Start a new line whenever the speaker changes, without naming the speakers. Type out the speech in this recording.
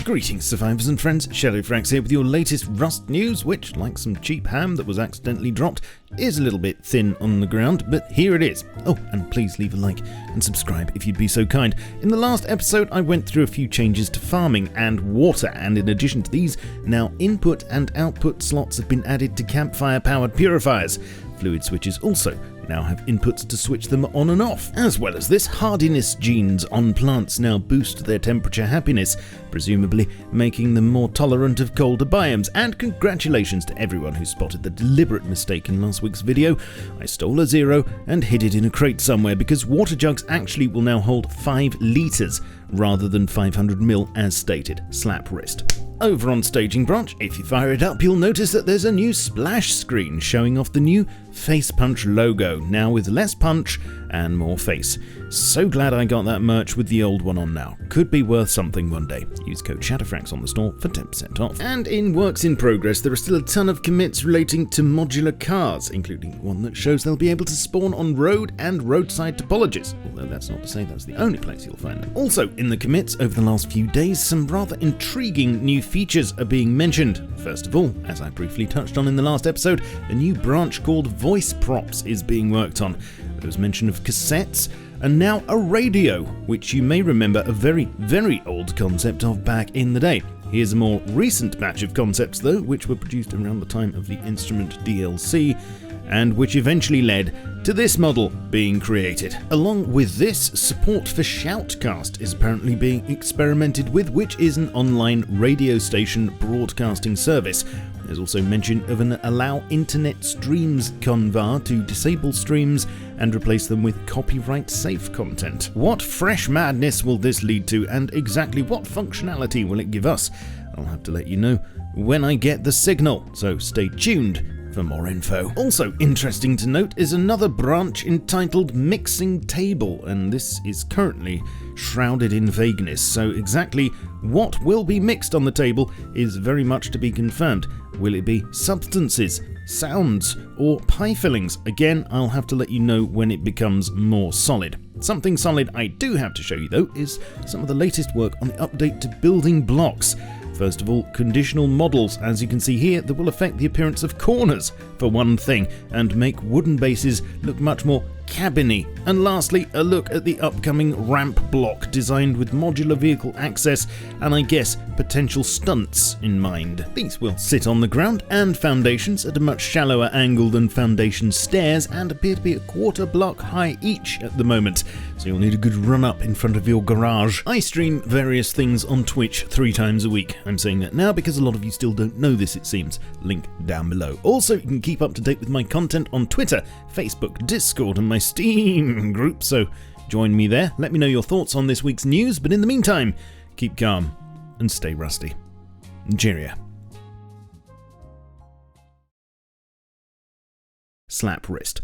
Greetings survivors and friends, SHADOWFRAX here with your latest Rust news, which, like some cheap ham that was accidentally dropped, is a little bit thin on the ground, but here it is. Oh, and please leave a like and subscribe if you'd be so kind. In the last episode I went through a few changes to farming and water, and in addition to these, now input and output slots have been added to campfire powered purifiers. Fluid switches also now have inputs to switch them on and off. As well as this, hardiness genes on plants now boost their temperature happiness, presumably making them more tolerant of colder biomes. And congratulations to everyone who spotted the deliberate mistake in last week's video. I stole a 0 and hid it in a crate somewhere, because water jugs actually will now hold 5 litres rather than 500 ml as stated. Slap wrist. Over on Staging Branch, if you fire it up, you'll notice that there's a new splash screen showing off the new Face Punch logo, now with less punch and more face. So glad I got that merch with the old one on now. Could be worth something one day. Use code SHADOWFRAX on the store for 10% off. And in works in progress, there are still a ton of commits relating to modular cars, including one that shows they'll be able to spawn on road and roadside topologies, although that's not to say that's the only place you'll find them. Also, in the commits over the last few days, some rather intriguing new features are being mentioned. First of all, as I briefly touched on in the last episode, a new branch called Voice Props is being worked on. There was mention of cassettes, and now a radio, which you may remember a very, very old concept of back in the day. Here's a more recent batch of concepts though, which were produced around the time of the Instrument DLC, and which eventually led to this model being created. Along with this, support for Shoutcast is apparently being experimented with, which is an online radio station broadcasting service. There's also mention of an allow internet streams convar to disable streams and replace them with copyright-safe content. What fresh madness will this lead to, and exactly what functionality will it give us? I'll have to let you know when I get the signal, so stay tuned for more info. Also interesting to note is another branch entitled Mixing Table, and this is currently shrouded in vagueness, so exactly what will be mixed on the table is very much to be confirmed. Will it be substances, sounds, or pie fillings? Again, I'll have to let you know when it becomes more solid. Something solid I do have to show you though is some of the latest work on the update to building blocks. First of all, conditional models, as you can see here, that will affect the appearance of corners, for one thing, and make wooden bases look much more cabiny. And lastly, a look at the upcoming ramp block, designed with modular vehicle access and I guess potential stunts in mind. These will sit on the ground and foundations at a much shallower angle than foundation stairs, and appear to be a quarter block high each at the moment, so you'll need a good run up in front of your garage. I stream various things on Twitch 3 times a week. I'm saying that now because a lot of you still don't know this, it seems. Link down below. Also, you can keep up to date with my content on Twitter, Facebook, Discord, and my Steam group, so join me there. Let me know your thoughts on this week's news, but in the meantime, keep calm and stay rusty. Cheerio. Slap wrist.